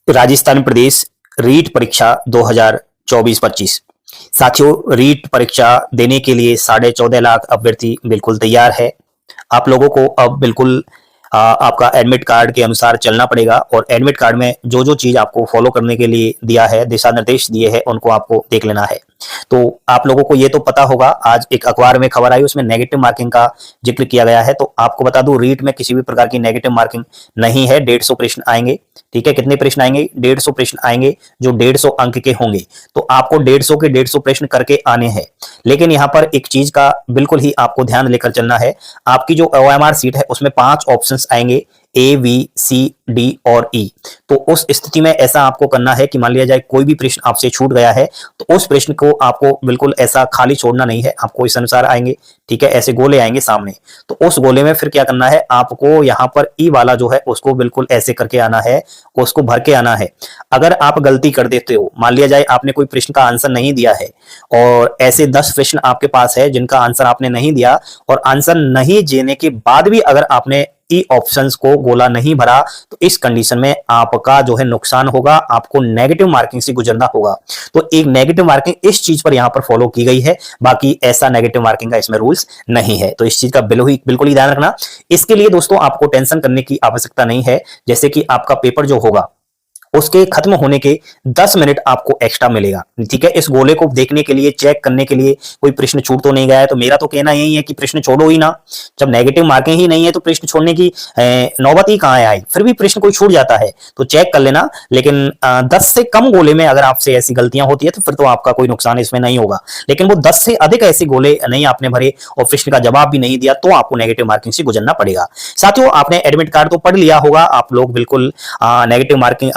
राजस्थान प्रदेश रीट परीक्षा 2024-25। साथियों, रीट परीक्षा देने के लिए 14.5 लाख अभ्यर्थी बिल्कुल तैयार है। आप लोगों को अब बिल्कुल आपका एडमिट कार्ड के अनुसार चलना पड़ेगा और एडमिट कार्ड में जो जो चीज आपको फॉलो करने के लिए दिया है, दिशा निर्देश दिए हैं, उनको आपको देख लेना है। तो आप लोगों को ये तो पता होगा, आज एक अखबार में खबर आई, उसमें नेगेटिव मार्किंग का जिक्र किया गया है। तो आपको बता दूं, रीट में किसी भी प्रकार की नेगेटिव मार्किंग नहीं है। 150 प्रश्न आएंगे। ठीक है, कितने प्रश्न आएंगे? 150 प्रश्न आएंगे, जो 150 अंक के होंगे। तो आपको 150 के 150 प्रश्न करके आने हैं। लेकिन यहाँ पर एक चीज का बिल्कुल ही आपको ध्यान लेकर चलना है। आपकी जो OMR सीट है उसमें 5 ऑप्शंस आएंगे, A, B, C, D और E। तो उस स्थिति में ऐसा आपको करना है कि मान लिया जाए कोई भी प्रश्न आपसे छूट गया है, तो उस प्रश्न को आपको बिल्कुल ऐसा खाली छोड़ना नहीं है। आपको इस अनुसार आएंगे, ठीक है, ऐसे गोले आएंगे सामने। तो उस गोले में फिर क्या करना है, आपको यहाँ पर E वाला जो है उसको बिल्कुल ऐसे करके आना है, उसको भर के आना है। अगर आप गलती कर देते हो, मान लिया जाए आपने कोई प्रश्न का आंसर नहीं दिया है और ऐसे 10 प्रश्न आपके पास है जिनका आंसर आपने नहीं दिया, और आंसर नहीं देने के बाद भी अगर आपने ई ऑप्शंस को गोला नहीं भरा, तो इस कंडीशन में आपका जो है नुकसान होगा, आपको नेगेटिव मार्किंग से गुजरना होगा। तो एक नेगेटिव मार्किंग इस चीज पर यहां पर फॉलो की गई है, बाकी ऐसा नेगेटिव मार्किंग का इसमें रूल्स नहीं है। तो इस चीज का बिल्कुल ही ध्यान रखना। इसके लिए दोस्तों आपको टेंशन करने की आवश्यकता नहीं है। जैसे कि आपका पेपर जो होगा उसके खत्म होने के 10 मिनट आपको एक्स्ट्रा मिलेगा। ठीक है, इस गोले को देखने के लिए, चेक करने के लिए कोई प्रश्न छूट तो नहीं गया है। तो मेरा तो कहना यही है कि प्रश्न छोड़ो ही ना। जब नेगेटिव मार्किंग ही नहीं है तो प्रश्न छोड़ने की नौबत ही कहां आई। फिर भी प्रश्न कोई छूट जाता है तो चेक कर लेना। लेकिन 10 से कम गोले में अगर आपसे ऐसी गलतियां होती है तो फिर तो आपका कोई नुकसान इसमें नहीं होगा। लेकिन वो 10 से अधिक ऐसे गोले नहीं आपने भरे और प्रश्न का जवाब भी नहीं दिया, तो आपको नेगेटिव मार्किंग से गुजरना पड़ेगा। साथियों, आपने एडमिट कार्ड तो पढ़ लिया होगा। आप लोग बिल्कुल नेगेटिव मार्किंग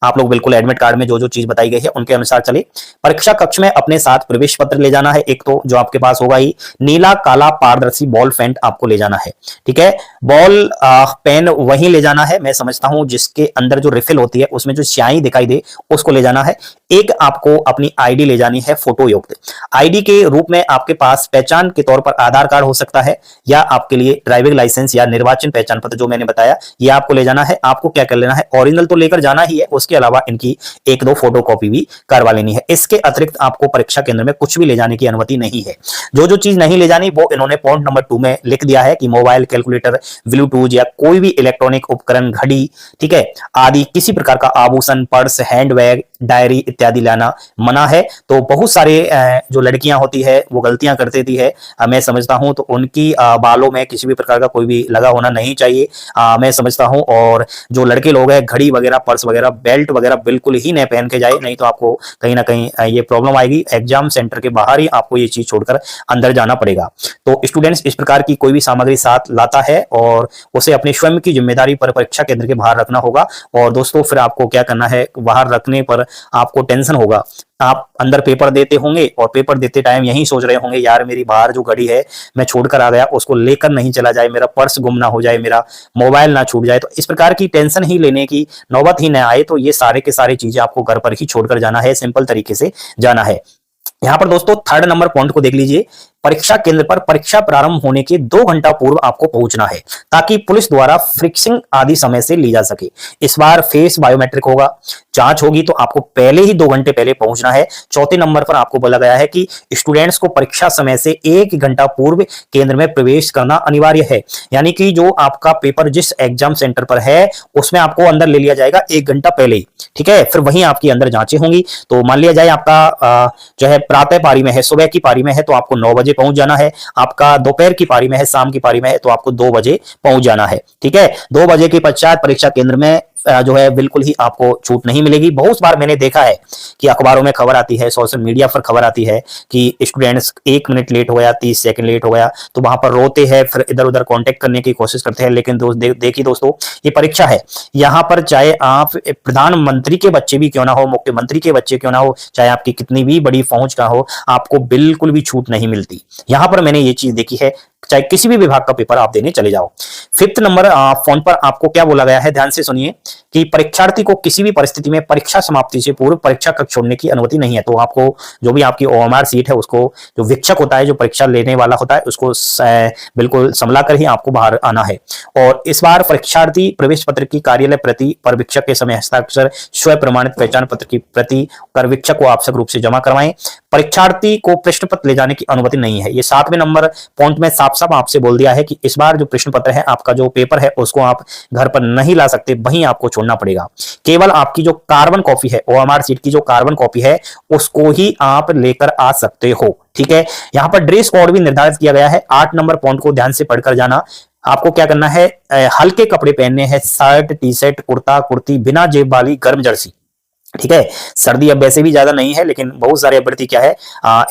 आप लोग बिल्कुल एडमिट कार्ड में जो जो चीज बताई गई है उनके अनुसार चले। परीक्षा कक्ष में अपने साथ प्रवेश पत्र ले जाना है। एक तो जो आपके पास होगा ही, नीला काला पारदर्शी बॉल पेन आपको ले जाना है। ठीक है, बॉल पेन वहीं ले जाना है, मैं समझता हूं जिसके अंदर जो रिफिल होती है उसमें जो स्याही दिखाई दे उसको ले जाना है। एक आपको अपनी आईडी ले जानी है, फोटो युक्त। आईडी के रूप में आपके पास पहचान के तौर पर आधार कार्ड हो सकता है, या आपके लिए ड्राइविंग लाइसेंस या निर्वाचन पहचान पत्र जो मैंने बताया, ये आपको ले जाना है। आपको क्या कर लेना है, ओरिजिनल तो लेकर जाना ही है, उसके अलावा इनकी 1-2 फोटोकॉपी भी करवा लेनी है। इसके अतिरिक्त आपको परीक्षा केंद्र में कुछ भी ले जाने की अनुमति नहीं है। जो जो चीज नहीं ले जानी वो इन्होंने पॉइंट नंबर 2 में लिख दिया है कि मोबाइल, कैलकुलेटर, ब्लूटूथ या कोई भी इलेक्ट्रॉनिक उपकरण, घड़ी, ठीक है, आदि किसी प्रकार का आभूषण, पर्स, हैंडबैग, डायरी इत्यादि लाना मना है। तो बहुत सारे जो लड़कियां होती है वो गलतियां कर देती है, मैं समझता हूं। तो उनकी बालों में किसी भी प्रकार का कोई भी लगा होना नहीं चाहिए, मैं समझता हूं। और जो लड़के लोग हैं, घड़ी वगैरह, पर्स वगैरह, बेल्ट वगैरह बिल्कुल ही न पहन के जाए, नहीं तो आपको कहीं ना कहीं ये प्रॉब्लम आएगी। एग्जाम सेंटर के बाहर ही आपको ये चीज छोड़कर अंदर जाना पड़ेगा। तो स्टूडेंट्स इस प्रकार की कोई भी सामग्री साथ लाता है और उसे अपने स्वयं की जिम्मेदारी पर परीक्षा केंद्र के बाहर रखना होगा। और दोस्तों फिर आपको क्या करना है, बाहर रखने पर आपको टेंशन होगा। आप अंदर पेपर देते होंगे और पेपर देते टाइम यही सोच रहे होंगे, यार मेरी बाहर जो घड़ी है मैं छोड़कर आ गया, उसको लेकर नहीं चला जाए, मेरा पर्स गुम ना हो जाए, मेरा मोबाइल ना छूट जाए। तो इस प्रकार की टेंशन ही लेने की नौबत ही ना आए। तो ये सारे के सारे चीजें आपको घर पर ही छोड़कर जाना है, सिंपल तरीके से जाना है। यहां पर दोस्तों 3rd नंबर पॉइंट को देख लीजिए। परीक्षा केंद्र पर परीक्षा प्रारंभ होने के 2 घंटा पूर्व आपको पहुंचना है, ताकि पुलिस द्वारा फिक्सिंग आदि समय से ली जा सके। इस बार फेस बायोमेट्रिक होगा, जांच होगी, तो आपको पहले ही 2 घंटे पहले पहुंचना है। 4थे नंबर पर आपको बोला गया है कि स्टूडेंट्स को परीक्षा समय से 1 घंटा पूर्व केंद्र में प्रवेश करना अनिवार्य है। यानी कि जो आपका पेपर जिस एग्जाम सेंटर पर है उसमें आपको अंदर ले लिया जाएगा 1 घंटा पहले ही। ठीक है, फिर वहीं आपकी अंदर जांचें होंगी। तो मान लिया जाए आपका जो है प्रातः पारी में है, सुबह की पारी में है, तो आपको 9 बजे पहुंच जाना है। आपका दोपहर की पारी में है, शाम की पारी में है, तो आपको 2 बजे पहुंच जाना है। ठीक है, 2 बजे के पश्चात परीक्षा केंद्र में जो है बिल्कुल ही आपको छूट नहीं मिलेगी। बहुत बार मैंने देखा है कि अखबारों में खबर आती है, सोशल मीडिया पर खबर आती है कि स्टूडेंट्स 1 मिनट लेट हो गया, 30 सेकंड लेट हो गया, तो वहां पर रोते हैं, फिर इधर उधर कांटेक्ट करने की कोशिश करते हैं। लेकिन देखिए दोस्तों, ये परीक्षा है, यहां पर चाहे आप प्रधानमंत्री के बच्चे भी क्यों ना हो, मुख्यमंत्री के बच्चे क्यों ना हो, चाहे आपकी कितनी भी बड़ी फौज का हो, आपको बिल्कुल भी छूट नहीं मिलती। यहां पर मैंने ये चीज देखी है। चाहे किसी भी विभाग का पेपर आप देने चले जाओ। फिफ्थ नंबर फोन पर आपको क्या बोला गया है, ध्यान से सुनिए कि परीक्षार्थी को किसी भी परिस्थिति में परीक्षा समाप्ति से पूर्व परीक्षा कक्ष छोड़ने की अनुमति नहीं है। तो आपको जो भी आपकी ओएमआर सीट है उसको जो वीक्षक होता है, जो परीक्षा लेने वाला होता है, उसको बिल्कुल संभला कर ही आपको बाहर आना है। और इस बार परीक्षार्थी प्रवेश पत्र की कार्यालय प्रति परवीक्षक के समय हस्ताक्षर स्व प्रमाणित पहचान पत्र की प्रति परवीक्षक को आवश्यक रूप से जमा करवाएं। परीक्षार्थी को प्रश्न पत्र ले जाने की अनुमति नहीं है। ये 7वें नंबर पॉइंट में साफ साफ आपसे बोल दिया है कि इस बार जो प्रश्न पत्र है, आपका जो पेपर है, उसको आप घर पर नहीं ला सकते, वहीं आपको छोड़ना पड़ेगा। केवल आपकी जो कार्बन कॉपी है, ओएमआर सीट की जो कार्बन कॉपी है, उसको ही आप लेकर आ सकते हो। ठीक है, यहां पर ड्रेस कोड भी निर्धारित किया गया है। 8 नंबर पॉइंट को ध्यान से पढ़कर जाना। आपको क्या करना है, हल्के कपड़े पहनने हैं, shirt, T shirt, kurta, kurti, बिना जेब वाली गर्म जर्सी। ठीक है, सर्दी अब वैसे भी ज्यादा नहीं है, लेकिन बहुत सारे अभ्यर्थी क्या है,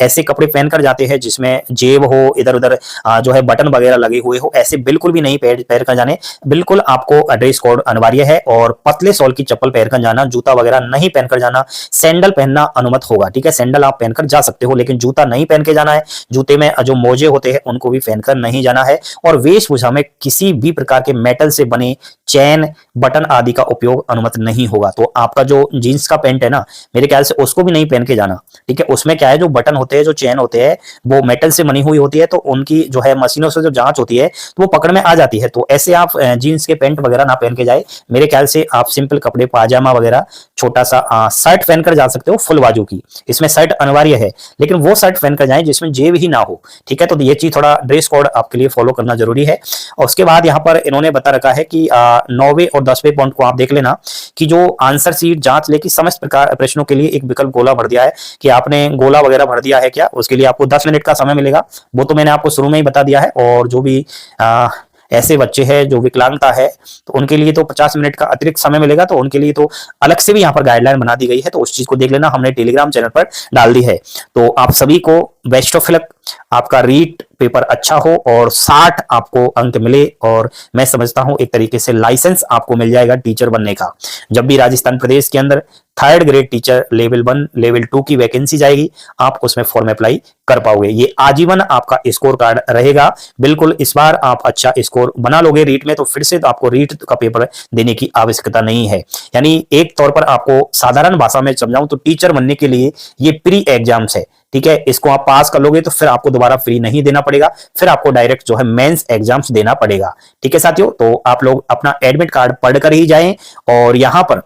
ऐसे कपड़े पहनकर जाते हैं जिसमें जेब हो, इधर उधर जो है बटन वगैरह लगे हुए हो, ऐसे बिल्कुल भी नहीं पहन कर जाने। बिल्कुल आपको ड्रेस कोड अनिवार्य है। और पतले सोल की चप्पल पहनकर जाना, जूता वगैरह नहीं पहनकर जाना। सैंडल पहनना अनुमत होगा। ठीक है, सैंडल आप पहनकर जा सकते हो, लेकिन जूता नहीं पहन के जाना है। जूते में जो मोजे होते हैं उनको भी पहनकर नहीं जाना है। और वेशभूषा में किसी भी प्रकार के मेटल से बने चैन, बटन आदि का उपयोग अनुमत नहीं होगा। तो आपका जो जींस का पैंट है ना, मेरे ख्याल से उसको भी नहीं पहन के जाना। ठीक है, उसमें क्या है, जो बटन होते हैं, जो चेन होते हैं, वो मेटल से बनी हुई होती है, तो उनकी जो है मशीनों से जो जांच होती है तो वो पकड़ में आ जाती है। तो ऐसे आप जीन्स के पैंट वगैरह ना पहन के जाए। मेरे ख्याल से आप सिंपल कपड़े, पाजामा वगैरह, छोटा सा शर्ट पहनकर जा सकते हो फुल बाजू की। इसमें शर्ट अनिवार्य है, लेकिन वो शर्ट पहनकर जाए जिसमें जेब ही ना हो। ठीक है, तो ये चीज थोड़ा ड्रेस कोड आपके लिए फॉलो करना जरूरी है। और उसके बाद यहाँ पर इन्होंने बता रखा है कि 9वें और 10वें पॉइंट को आप देख लेना कि जो आंसर सीट जांच लेके समस्त प्रकार प्रश्नों के लिए एक विकल्प गोला भर दिया है कि आपने गोला वगैरह भर दिया है क्या, उसके लिए आपको 10 मिनट का समय मिलेगा। वो तो मैंने आपको शुरू में ही बता दिया है। और जो भी ऐसे बच्चे हैं जो विकलांगता है, तो उनके लिए तो 50 मिनट का अतिरिक्त समय मिलेगा। तो उनके लिए तो अलग से भी यहाँ पर गाइडलाइन बना दी गई है, तो उस चीज को देख लेना, हमने टेलीग्राम चैनल पर डाल दी है। तो आप सभी को बेस्ट ऑफ लक, आपका रीट पेपर अच्छा हो और 60 आपको अंक मिले। और मैं समझता हूं एक तरीके से लाइसेंस आपको मिल जाएगा टीचर बनने का। जब भी राजस्थान प्रदेश के अंदर 3rd grade teacher level 1, level 2 की वैकेंसी जाएगी, आप उसमें फॉर्म अप्लाई कर पाओगे। ये आजीवन आपका स्कोर कार्ड रहेगा। बिल्कुल इस बार आप अच्छा स्कोर बना लोगे रीट में, तो फिर से तो आपको रीट का पेपर देने की आवश्यकता नहीं है। यानी एक तौर पर आपको साधारण भाषा में समझाऊं तो टीचर बनने के लिए ये प्री एग्जाम्स है। ठीक है, इसको आप पास कर लोगे तो फिर आपको दोबारा फ्री नहीं देना पड़ेगा, फिर आपको डायरेक्ट जो है मेंस एग्जाम्स देना पड़ेगा। ठीक है साथियों, तो आप लोग अपना एडमिट कार्ड पढ़कर ही जाएं। और यहां पर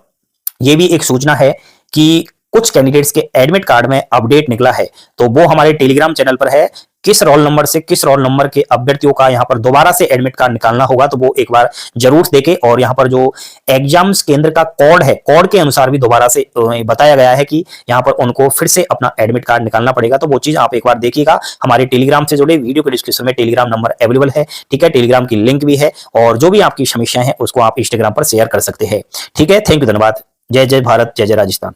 यह भी एक सूचना है कि कुछ कैंडिडेट्स के एडमिट कार्ड में अपडेट निकला है, तो वो हमारे टेलीग्राम चैनल पर है। किस रोल नंबर से किस रोल नंबर के अभ्यर्थियों का यहां पर दोबारा से एडमिट कार्ड निकालना होगा, तो वो एक बार जरूर देखें। और यहां पर जो एग्जाम्स केंद्र का कोड है, कोड के अनुसार भी दोबारा से बताया गया है कि यहां पर उनको फिर से अपना एडमिट कार्ड निकालना पड़ेगा। तो वो चीज आप एक बार देखिएगा। हमारे टेलीग्राम से जुड़े, वीडियो के डिस्क्रिप्शन में टेलीग्राम नंबर अवेलेबल है। ठीक है, टेलीग्राम की लिंक भी है। और जो भी आपकी समस्याएं हैं उसको आप इंस्टाग्राम पर शेयर कर सकते हैं। ठीक है, थैंक यू, धन्यवाद। जय जय भारत, जय जय राजस्थान।